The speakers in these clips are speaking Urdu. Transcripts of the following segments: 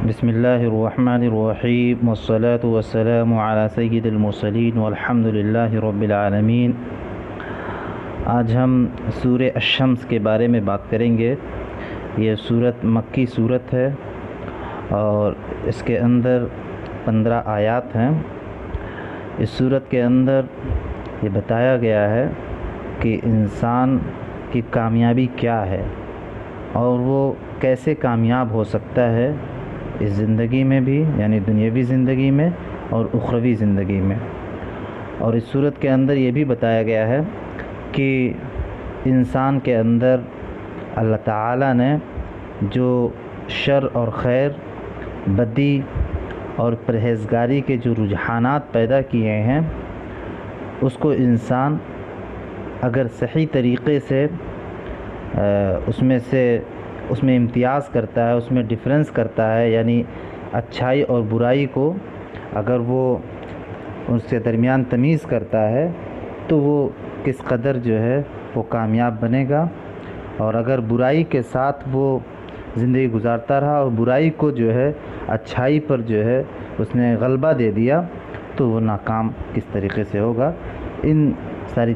بسم اللہ الرحمن الرحیم والصلاة والسلام علی سید المرسلین والحمد للہ رب العالمین۔ آج ہم سورہ الشمس کے بارے میں بات کریں گے۔ یہ سورت مکی سورت ہے اور اس کے اندر 15 آیات ہیں۔ اس سورت کے اندر یہ بتایا گیا ہے کہ انسان کی کامیابی کیا ہے اور وہ کیسے کامیاب ہو سکتا ہے اس زندگی میں بھی، یعنی دنیاوی زندگی میں اور اخروی زندگی میں۔ اور اس صورت کے اندر یہ بھی بتایا گیا ہے کہ انسان کے اندر اللہ تعالیٰ نے جو شر اور خیر، بدی اور پرہیزگاری کے جو رجحانات پیدا کیے ہیں، اس کو انسان اگر صحیح طریقے سے اس میں امتیاز کرتا ہے، اس میں ڈفرینس کرتا ہے، یعنی اچھائی اور برائی کو اگر وہ اس کے درمیان تمیز کرتا ہے تو وہ کس قدر جو ہے وہ کامیاب بنے گا۔ اور اگر برائی کے ساتھ وہ زندگی گزارتا رہا اور برائی کو جو ہے اچھائی پر جو ہے اس نے غلبہ دے دیا تو وہ ناکام کس طریقے سے ہوگا۔ ان ساری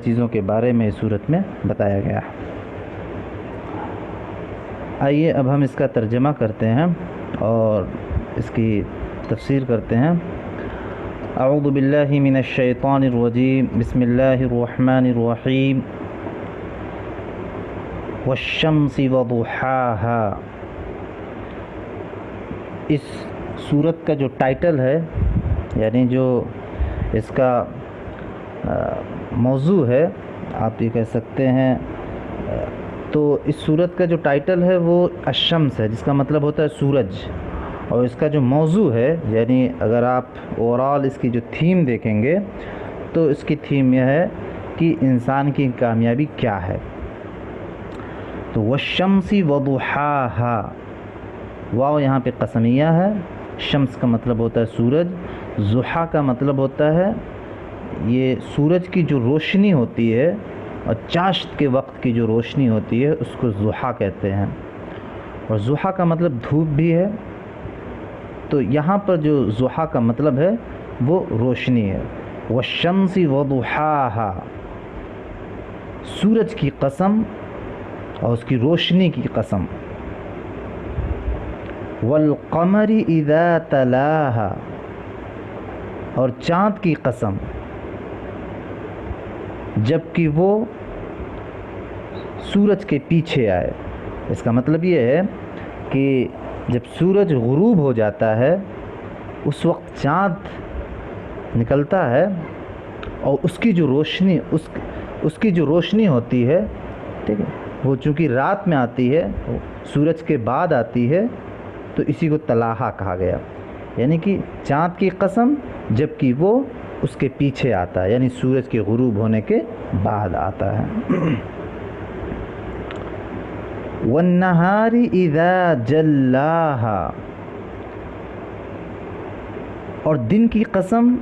چیزوں کے بارے میں اس صورت میں بتایا گیا ہے۔ آئیے اب ہم اس کا ترجمہ کرتے ہیں اور اس کی تفسیر کرتے ہیں۔ اعوذ باللہ من الشیطان الرجیم، بسم اللہ الرحمن الرحیم۔ والشمس وضحاہا، اس سورت کا جو ٹائٹل ہے، یعنی جو اس کا موضوع ہے، آپ یہ کہہ سکتے ہیں، تو اس سورت کا جو ٹائٹل ہے وہ الشمس ہے، جس کا مطلب ہوتا ہے سورج۔ اور اس کا جو موضوع ہے، یعنی اگر آپ اوورال اس کی جو تھیم دیکھیں گے تو اس کی تھیم یہ ہے کہ انسان کی کامیابی کیا ہے۔ تو والشمس وضحاہا، واو یہاں پہ قسمیہ ہے۔ شمس کا مطلب ہوتا ہے سورج، ضحیٰ کا مطلب ہوتا ہے یہ سورج کی جو روشنی ہوتی ہے اور چاشت کے وقت کی جو روشنی ہوتی ہے اس کو ضحیٰ کہتے ہیں، اور ضحیٰ کا مطلب دھوپ بھی ہے۔ تو یہاں پر جو ضحیٰ کا مطلب ہے وہ روشنی ہے۔ والشمس وضحاہا، سورج کی قسم اور اس کی روشنی کی قسم۔ والقمر اذا تلاہا، اور چاند کی قسم جب کہ وہ سورج کے پیچھے آئے۔ اس کا مطلب یہ ہے کہ جب سورج غروب ہو جاتا ہے اس وقت چاند نکلتا ہے اور اس کی جو روشنی ہوتی ہے، ٹھیک ہے، وہ چونکہ رات میں آتی ہے، سورج کے بعد آتی ہے، تو اسی کو تلاہا کہا گیا، یعنی کہ چاند کی قسم جب کہ وہ اس کے پیچھے آتا ہے، یعنی سورج کے غروب ہونے کے بعد آتا ہے۔ والنہار اذا جلاہا، اور دن کی قسم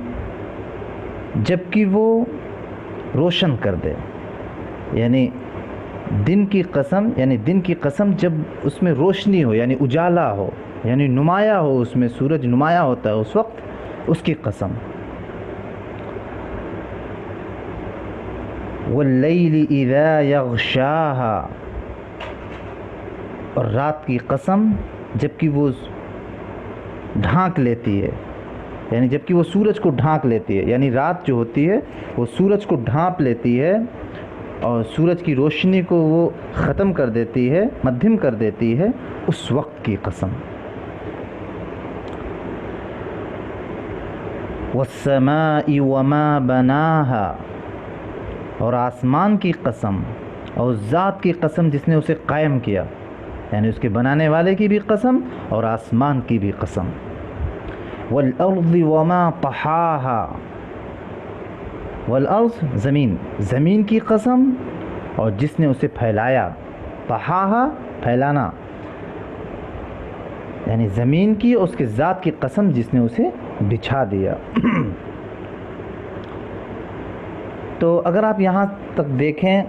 جب کہ وہ روشن کر دے، یعنی دن کی قسم جب اس میں روشنی ہو، یعنی اجالا ہو، یعنی نمایاں ہو، اس میں سورج نمایاں ہوتا ہے اس وقت، اس کی قسم۔ واللیل اذا یغشاہا، اور رات کی قسم جب کہ وہ ڈھانک لیتی ہے، یعنی جب کہ وہ سورج کو ڈھانک لیتی ہے، یعنی رات جو ہوتی ہے وہ سورج کو ڈھانپ لیتی ہے اور سورج کی روشنی کو وہ ختم کر دیتی ہے، مدھم کر دیتی ہے، اس وقت کی قسم۔ والسماء وما بناہا، اور آسمان کی قسم اور ذات کی قسم جس نے اسے قائم کیا، یعنی اس کے بنانے والے کی بھی قسم اور آسمان کی بھی قسم۔ والارض وما طحاہا، والارض زمین کی قسم اور جس نے اسے پھیلایا، طحاہا پھیلانا، یعنی زمین کی اور اس کے ذات کی قسم جس نے اسے بچھا دیا۔ تو اگر آپ یہاں تک دیکھیں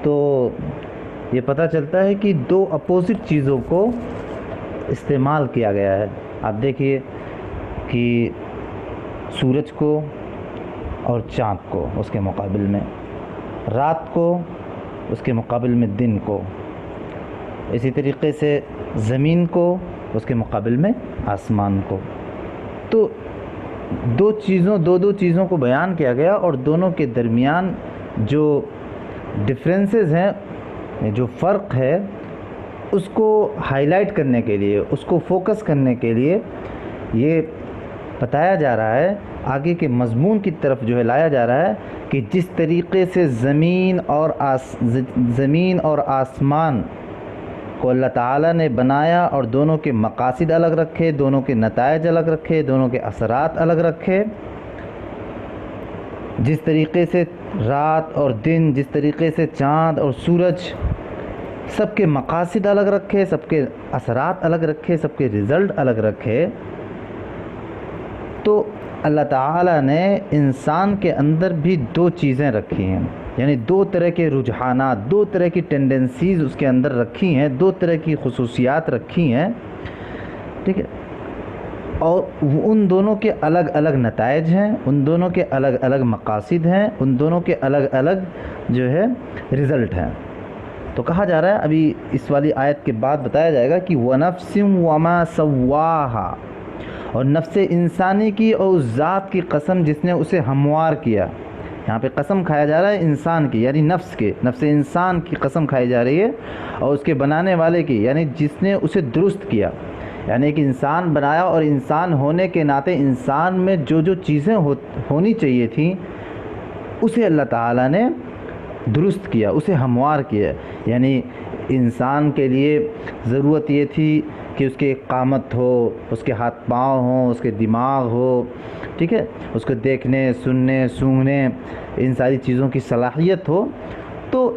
تو یہ پتہ چلتا ہے کہ دو اپوزٹ چیزوں کو استعمال کیا گیا ہے. آپ دیکھیے کہ سورج کو اور چاند کو اس کے مقابل میں، رات کو اس کے مقابل میں دن کو، اسی طریقے سے زمین کو اس کے مقابل میں آسمان کو. تو دو چیزوں کو بیان کیا گیا، اور دونوں کے درمیان جو ڈفرینسز ہیں، جو فرق ہے، اس کو ہائی لائٹ کرنے کے لیے، اس کو فوکس کرنے کے لیے یہ بتایا جا رہا ہے، آگے کے مضمون کی طرف جو ہے لایا جا رہا ہے کہ جس طریقے سے زمین اور آسمان کو اللہ تعالیٰ نے بنایا اور دونوں کے مقاصد الگ رکھے، دونوں کے نتائج الگ رکھے، دونوں کے اثرات الگ رکھے، جس طریقے سے رات اور دن، جس طریقے سے چاند اور سورج، سب کے مقاصد الگ رکھے، سب کے اثرات الگ رکھے، سب کے رزلٹ الگ رکھے، تو اللہ تعالیٰ نے انسان کے اندر بھی دو چیزیں رکھی ہیں، یعنی دو طرح کے رجحانات، دو طرح کی ٹینڈنسیز اس کے اندر رکھی ہیں، دو طرح کی خصوصیات رکھی ہیں، ٹھیک ہے، اور ان دونوں کے الگ الگ نتائج ہیں، ان دونوں کے الگ الگ مقاصد ہیں، ان دونوں کے الگ الگ جو ہے رزلٹ ہیں. تو کہا جا رہا ہے، ابھی اس والی آیت کے بعد بتایا جائے گا کہ وَنَفْسٍ وَمَا سَوَّاهَا، اور نفس انسانی کی اور اس ذات کی قسم جس نے اسے ہموار کیا. یہاں پہ قسم کھایا جا رہا ہے انسان کی، یعنی نفس انسان کی قسم کھائی جا رہی ہے، اور اس کے بنانے والے کی، یعنی جس نے اسے درست کیا. یعنی ایک انسان بنایا، اور انسان ہونے کے ناطے انسان میں جو چیزیں ہونی چاہیے تھیں اسے اللہ تعالیٰ نے درست کیا، اسے ہموار کیا. یعنی انسان کے لیے ضرورت یہ تھی کہ اس کی ایک قامت ہو، اس کے ہاتھ پاؤں ہوں، اس کے دماغ ہو، ٹھیک ہے، اس کو دیکھنے، سننے، سونگھنے، ان ساری چیزوں کی صلاحیت ہو. تو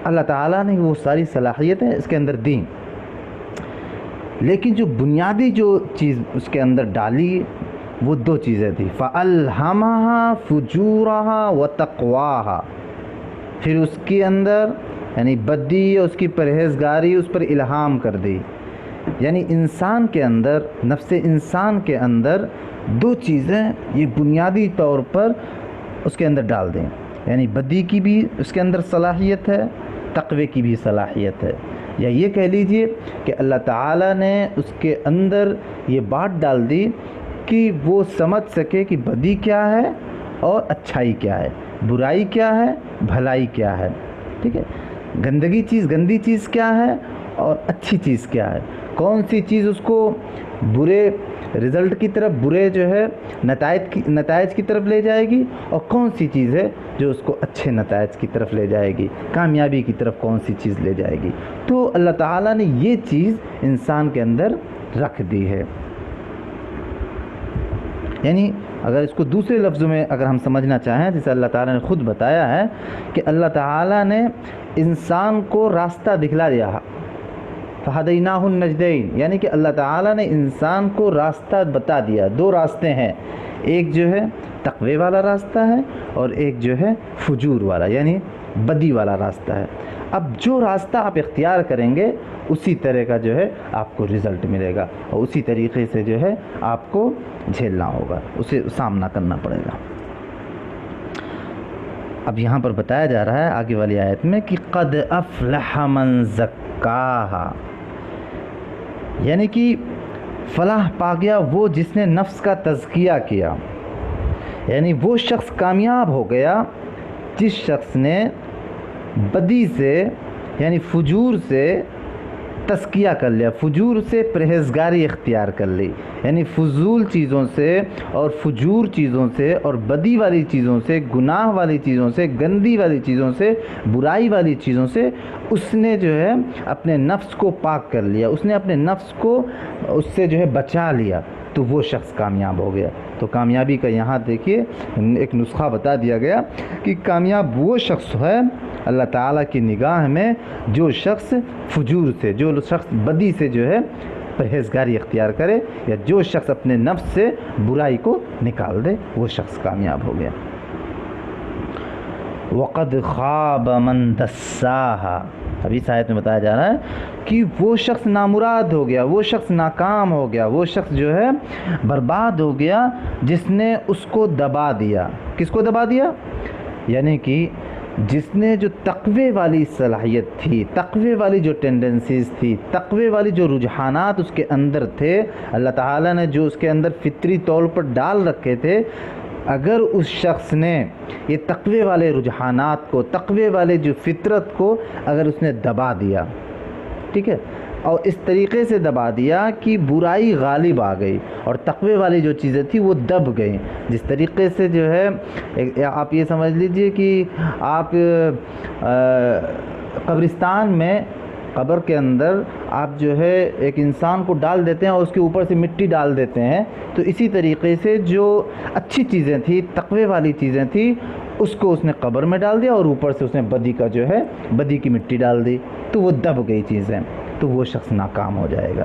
اللہ تعالیٰ نے وہ ساری صلاحیتیں اس کے اندر دیں، لیکن جو بنیادی جو چیز اس کے اندر ڈالی وہ دو چیزیں تھیں، فَأَلْهَمَهَا فُجُورَهَا وَتَقْوَاهَا. پھر اس کے اندر یعنی بدی، اس کی پرہیزگاری اس پر الہام کر دی. یعنی انسان کے اندر، نفس انسان کے اندر دو چیزیں یہ بنیادی طور پر اس کے اندر ڈال دیں، یعنی بدی کی بھی اس کے اندر صلاحیت ہے، تقوی کی بھی صلاحیت ہے. یا یہ کہہ لیجئے کہ اللہ تعالیٰ نے اس کے اندر یہ بات ڈال دی کہ وہ سمجھ سکے کہ بدی کیا ہے اور اچھائی کیا ہے، برائی کیا ہے، بھلائی کیا ہے، ٹھیک ہے، گندی چیز کیا ہے اور اچھی چیز کیا ہے، کون سی چیز اس کو برے رزلٹ کی طرف، برے جو ہے نتائج کی طرف لے جائے گی، اور کون سی چیز ہے جو اس کو اچھے نتائج کی طرف لے جائے گی، کامیابی کی طرف کون سی چیز لے جائے گی. تو اللہ تعالیٰ نے یہ چیز انسان کے اندر رکھ دی ہے. یعنی اگر اس کو دوسرے لفظوں میں اگر ہم سمجھنا چاہیں، جیسے اللہ تعالیٰ نے خود بتایا ہے کہ اللہ تعالیٰ نے انسان کو راستہ دکھلا دیا، فَهَدَيْنَاهُ النَّجْدَيْنِ، یعنی کہ اللہ تعالیٰ نے انسان کو راستہ بتا دیا. دو راستے ہیں، ایک جو ہے تقوی والا راستہ ہے، اور ایک جو ہے فجور والا یعنی بدی والا راستہ ہے. اب جو راستہ آپ اختیار کریں گے اسی طرح کا جو ہے آپ کو رزلٹ ملے گا، اور اسی طریقے سے جو ہے آپ کو جھیلنا ہوگا، اسے سامنا کرنا پڑے گا. اب یہاں پر بتایا جا رہا ہے آگے والی آیت میں کہ قد افلح من زکاہا، یعنی کہ فلاح پا گیا وہ جس نے نفس کا تزکیہ کیا. یعنی وہ شخص کامیاب ہو گیا جس شخص نے بدی سے یعنی فجور سے تزکیہ کر لیا، فجور سے پرہیزگاری اختیار کر لی. یعنی فضول چیزوں سے اور فجور چیزوں سے اور بدی والی چیزوں سے، گناہ والی چیزوں سے، گندی والی چیزوں سے، برائی والی چیزوں سے اس نے جو ہے اپنے نفس کو پاک کر لیا، اس نے اپنے نفس کو اس سے جو ہے بچا لیا، تو وہ شخص کامیاب ہو گیا. تو کامیابی کا یہاں دیکھیے ایک نسخہ بتا دیا گیا کہ کامیاب وہ شخص ہے اللہ تعالیٰ کی نگاہ میں جو شخص فجور سے، جو شخص بدی سے جو ہے پرہیزگاری اختیار کرے، یا جو شخص اپنے نفس سے برائی کو نکال دے، وہ شخص کامیاب ہو گیا. وَقَدْ خَابَ مَنْ دَسَّاهَا، ابھی اس آیت میں بتایا جا رہا ہے کہ وہ شخص نامراد ہو گیا، وہ شخص ناکام ہو گیا، وہ شخص جو ہے برباد ہو گیا جس نے اس کو دبا دیا۔ کس کو دبا دیا؟ یعنی کہ جس نے جو تقوی والی صلاحیت تھی، تقوی والی جو ٹینڈنسیز تھی، تقوی والی جو رجحانات اس کے اندر تھے، اللہ تعالیٰ نے جو اس کے اندر فطری طور پر ڈال رکھے تھے، اگر اس شخص نے یہ تقوی والے رجحانات کو، تقوی والے جو فطرت کو اگر اس نے دبا دیا، ٹھیک ہے، اور اس طریقے سے دبا دیا کہ برائی غالب آ گئی اور تقوی والی جو چیزیں تھیں وہ دب گئیں، جس طریقے سے جو ہے آپ یہ سمجھ لیجئے کہ آپ قبرستان میں، قبر کے اندر آپ جو ہے ایک انسان کو ڈال دیتے ہیں اور اس کے اوپر سے مٹی ڈال دیتے ہیں، تو اسی طریقے سے جو اچھی چیزیں تھیں، تقوی والی چیزیں تھیں، اس کو اس نے قبر میں ڈال دیا اور اوپر سے اس نے بدی کا جو ہے بدی کی مٹی ڈال دی، تو وہ دب گئی چیزیں، تو وہ شخص ناکام ہو جائے گا۔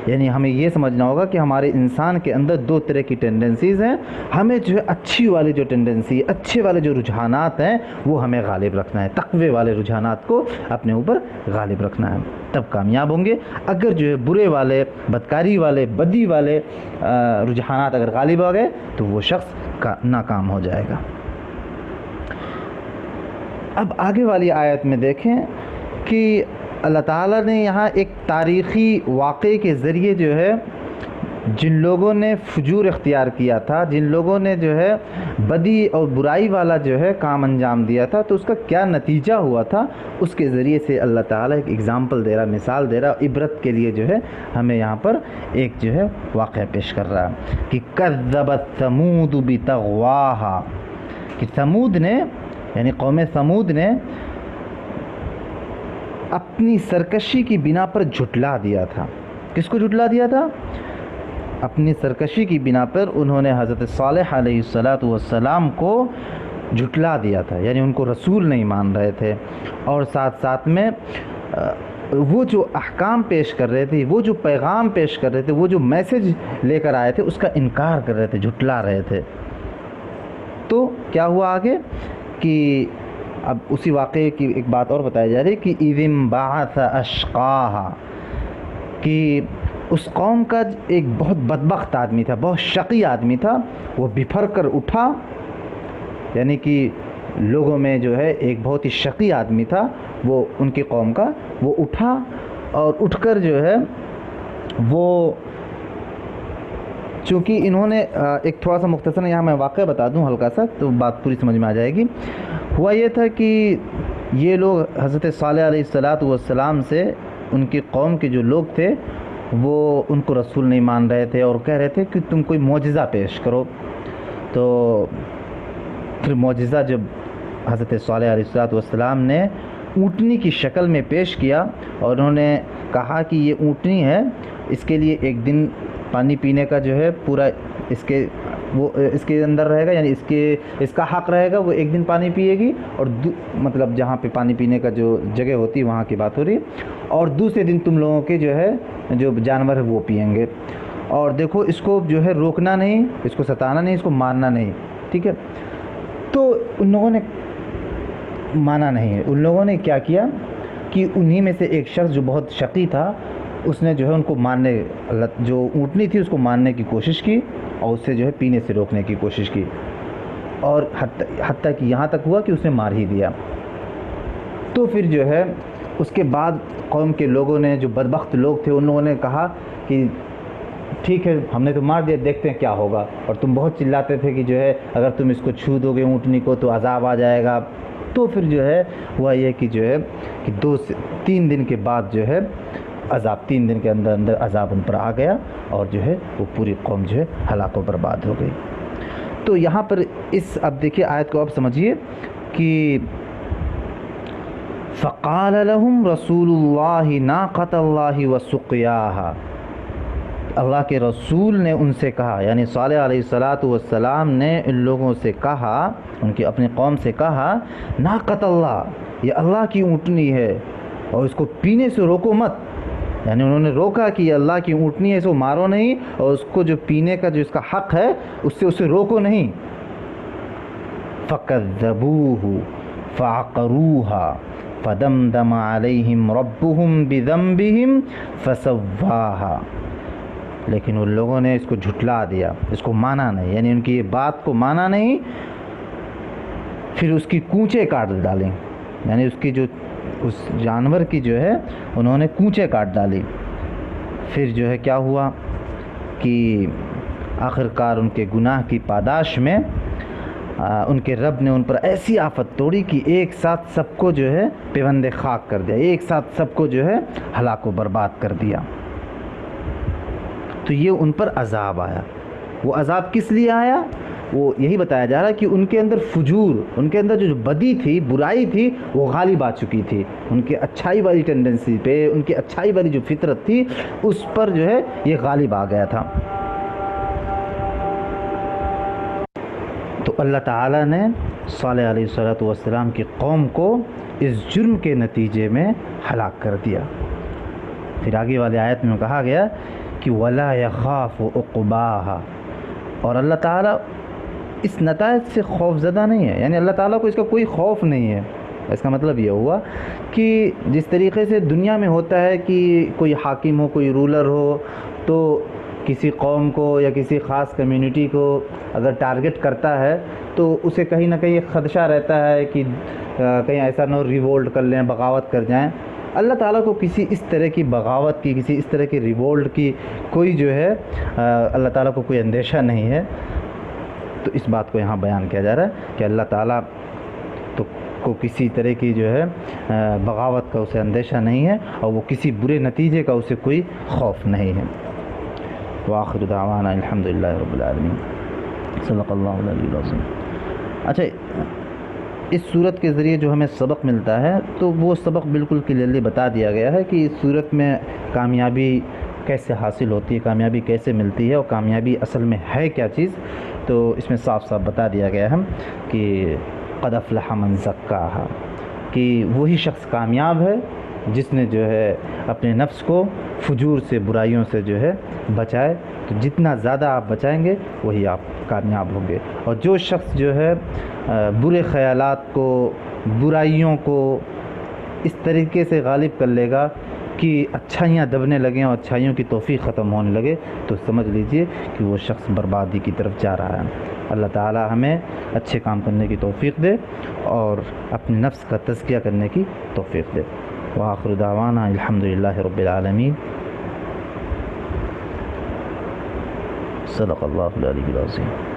یعنی ہمیں یہ سمجھنا ہوگا کہ ہمارے انسان کے اندر دو طرح کی ٹینڈنسیز ہیں، ہمیں جو ہے اچھی والی جو ٹینڈنسی، اچھے والے جو رجحانات ہیں وہ ہمیں غالب رکھنا ہے، تقوی والے رجحانات کو اپنے اوپر غالب رکھنا ہے، تب کامیاب ہوں گے۔ اگر جو ہے برے والے، بدکاری والے، بدی والے رجحانات اگر غالب آ گئے تو وہ شخص ناکام ہو جائے گا۔ اب آگے والی آیت میں دیکھیں کہ اللہ تعالیٰ نے یہاں ایک تاریخی واقعے کے ذریعے جو ہے جن لوگوں نے فجور اختیار کیا تھا، جن لوگوں نے جو ہے بدی اور برائی والا جو ہے کام انجام دیا تھا، تو اس کا کیا نتیجہ ہوا تھا، اس کے ذریعے سے اللہ تعالیٰ ایک اگزامپل دے رہا، مثال دے رہا، عبرت کے لیے جو ہے ہمیں یہاں پر ایک جو ہے واقعہ پیش کر رہا ہے کہ کذبت ثمود بطغواہا، کہ ثمود نے، یعنی قوم ثمود نے اپنی سرکشی کی بنا پر جھٹلا دیا تھا۔ کس کو جھٹلا دیا تھا؟ اپنی سرکشی کی بنا پر انہوں نے حضرت صالح علیہ السلام کو جھٹلا دیا تھا، یعنی ان کو رسول نہیں مان رہے تھے، اور ساتھ ساتھ میں وہ جو احکام پیش کر رہے تھے، وہ جو پیغام پیش کر رہے تھے، وہ جو میسج لے کر آئے تھے، اس کا انکار کر رہے تھے، جھٹلا رہے تھے۔ تو کیا ہوا آگے کہ اب اسی واقعے کی ایک بات اور بتائی جا رہی ہے کہ اِذِ انبعث اشقاها، کہ اس قوم کا ایک بہت بدبخت آدمی تھا، بہت شقی آدمی تھا، وہ بپھر کر اٹھا، یعنی کہ لوگوں میں جو ہے ایک بہت ہی شقی آدمی تھا وہ ان کی قوم کا، وہ اٹھا اور اٹھ کر جو ہے وہ، چونکہ انہوں نے ایک تھوڑا سا مختصر یہاں میں واقعہ بتا دوں ہلکا سا تو بات پوری سمجھ میں آ جائے گی۔ ہوا یہ تھا کہ یہ لوگ حضرت صالح علیہ السلام سے، ان کی قوم کے جو لوگ تھے وہ ان کو رسول نہیں مان رہے تھے اور کہہ رہے تھے کہ تم کوئی معجزہ پیش کرو۔ تو پھر معجزہ جب حضرت صالح علیہ السلام نے اونٹنی کی شکل میں پیش کیا اور انہوں نے کہا کہ یہ اونٹنی ہے، اس کے لیے ایک دن پانی پینے کا جو ہے پورا اس کے اندر رہے گا، یعنی اس کا حق رہے گا، وہ ایک دن پانی پیے گی، اور مطلب جہاں پہ پانی پینے کا جو جگہ ہوتی ہے وہاں کی بات ہو رہی ہے، اور دوسرے دن تم لوگوں کے جو ہے جو جانور ہے وہ پئیں گے، اور دیکھو اس کو جو ہے روکنا نہیں، اس کو ستانا نہیں، اس کو مارنا نہیں، ٹھیک ہے۔ تو ان لوگوں نے مانا نہیں ہے، ان لوگوں نے کیا کیا کہ انہی میں سے ایک شخص جو بہت شقی تھا، اس نے جو ہے ان کو مارنے، جو اونٹنی تھی اس کو مارنے کی کوشش کی اور اسے جو ہے پینے سے روکنے کی کوشش کی، اور حتیٰ کہ یہاں تک ہوا کہ اس نے مار ہی دیا۔ تو پھر جو ہے اس کے بعد قوم کے لوگوں نے، جو بدبخت لوگ تھے، ان لوگوں نے کہا کہ ٹھیک ہے ہم نے تو مار دیا، دیکھتے ہیں کیا ہوگا، اور تم بہت چلاتے تھے کہ جو ہے اگر تم اس کو چھو دو گے اونٹنی کو تو عذاب آ جائے گا۔ تو پھر جو ہے ہوا یہ کہ جو ہے کہ 2 سے 3 دن کے بعد جو ہے عذاب، 3 دن کے اندر اندر عذاب ان پر آ گیا، اور جو ہے وہ پوری قوم جو ہے ہلاک و برباد ہو گئی۔ تو یہاں پر اب دیکھیے آیت کو اب سمجھیے کہ فقال لهم رسول اللہ ناقۃ اللہ وسقیاها، اللہ کے رسول نے ان سے کہا، یعنی صالح علیہ السلام نے ان لوگوں سے کہا، ان کی اپنی قوم سے کہا، ناقۃ اللہ، یہ اللہ کی اونٹنی ہے اور اس کو پینے سے روکو مت، یعنی انہوں نے روکا کہ یہ اللہ کی اونٹنی ہے، اس کو مارو نہیں، اور اس کو جو پینے کا جو اس کا حق ہے اسے روکو نہیں۔ فَكَذَّبُوهُ فَعَقَرُوهَا، فدمدم علیہم ربہم بذنبہم فسواہا، لیکن ان لوگوں نے اس کو جھٹلا دیا، اس کو مانا نہیں، یعنی ان کی یہ بات کو مانا نہیں، پھر اس کی کونچیں کاٹ ڈالیں، یعنی اس کی جو اس جانور کی جو ہے انہوں نے کونچیں کاٹ ڈالی۔ پھر جو ہے کیا ہوا کہ آخرکار ان کے گناہ کی پاداش میں ان کے رب نے ان پر ایسی آفت توڑی کہ ایک ساتھ سب کو جو ہے پیوند خاک کر دیا، ایک ساتھ سب کو جو ہے ہلاک و برباد کر دیا۔ تو یہ ان پر عذاب آیا۔ وہ عذاب کس لیے آیا؟ وہ یہی بتایا جا رہا ہے کہ ان کے اندر فجور، ان کے اندر جو بدی تھی، برائی تھی، وہ غالب آ چکی تھی۔ ان کی اچھائی والی ٹینڈنسی پہ، ان کی اچھائی والی جو فطرت تھی اس پر جو ہے یہ غالب آ گیا تھا۔ تو اللہ تعالیٰ نے صالح علیہ السلام کی قوم کو اس جرم کے نتیجے میں ہلاک کر دیا۔ پھر آگے والے آیت میں کہا گیا کہ وَلَا يَخَافُ عُقْبَاهَا، اور اللہ تعالیٰ اس نتائج سے خوف زدہ نہیں ہے، یعنی اللہ تعالیٰ کو اس کا کوئی خوف نہیں ہے۔ اس کا مطلب یہ ہوا کہ جس طریقے سے دنیا میں ہوتا ہے کہ کوئی حاکم ہو، کوئی رولر ہو، تو کسی قوم کو یا کسی خاص کمیونٹی کو اگر ٹارگٹ کرتا ہے تو اسے کہیں نہ کہیں خدشہ رہتا ہے کہ کہیں ایسا نہ ریوولٹ کر لیں، بغاوت کر جائیں۔ اللہ تعالیٰ کو کسی اس طرح کی بغاوت کی، کسی اس طرح کی ریوولٹ کی کوئی جو ہے اللہ تعالیٰ کو کوئی اندیشہ نہیں ہے۔ تو اس بات کو یہاں بیان کیا جا رہا ہے کہ اللہ تعالیٰ کو کسی طرح کی جو ہے بغاوت کا اسے اندیشہ نہیں ہے، اور وہ کسی برے نتیجے کا اسے کوئی خوف نہیں ہے۔ وآخر دعوانا الحمدللہ رب العالمین، صدق اللہ العلی العظیم۔ اچھا، اس صورت کے ذریعے جو ہمیں سبق ملتا ہے تو وہ سبق بالکل کلیئرلی بتا دیا گیا ہے کہ اس صورت میں کامیابی کیسے حاصل ہوتی ہے، کامیابی کیسے ملتی ہے، اور کامیابی اصل میں ہے کیا چیز۔ تو اس میں صاف صاف بتا دیا گیا ہے کہ قد افلح من زکاہا، کہ وہی شخص کامیاب ہے جس نے جو ہے اپنے نفس کو فجور سے، برائیوں سے جو ہے بچائے۔ تو جتنا زیادہ آپ بچائیں گے وہی آپ کامیاب ہوں گے، اور جو شخص جو ہے برے خیالات کو، برائیوں کو اس طریقے سے غالب کر لے گا کہ اچھائیاں دبنے لگیں اور اچھائیوں کی توفیق ختم ہونے لگے، تو سمجھ لیجئے کہ وہ شخص بربادی کی طرف جا رہا ہے۔ اللہ تعالی ہمیں اچھے کام کرنے کی توفیق دے اور اپنے نفس کا تزکیہ کرنے کی توفیق دے۔ وآخر دعوانا الحمدللہ رب العالمین، صدق اللہ العلی العظیم۔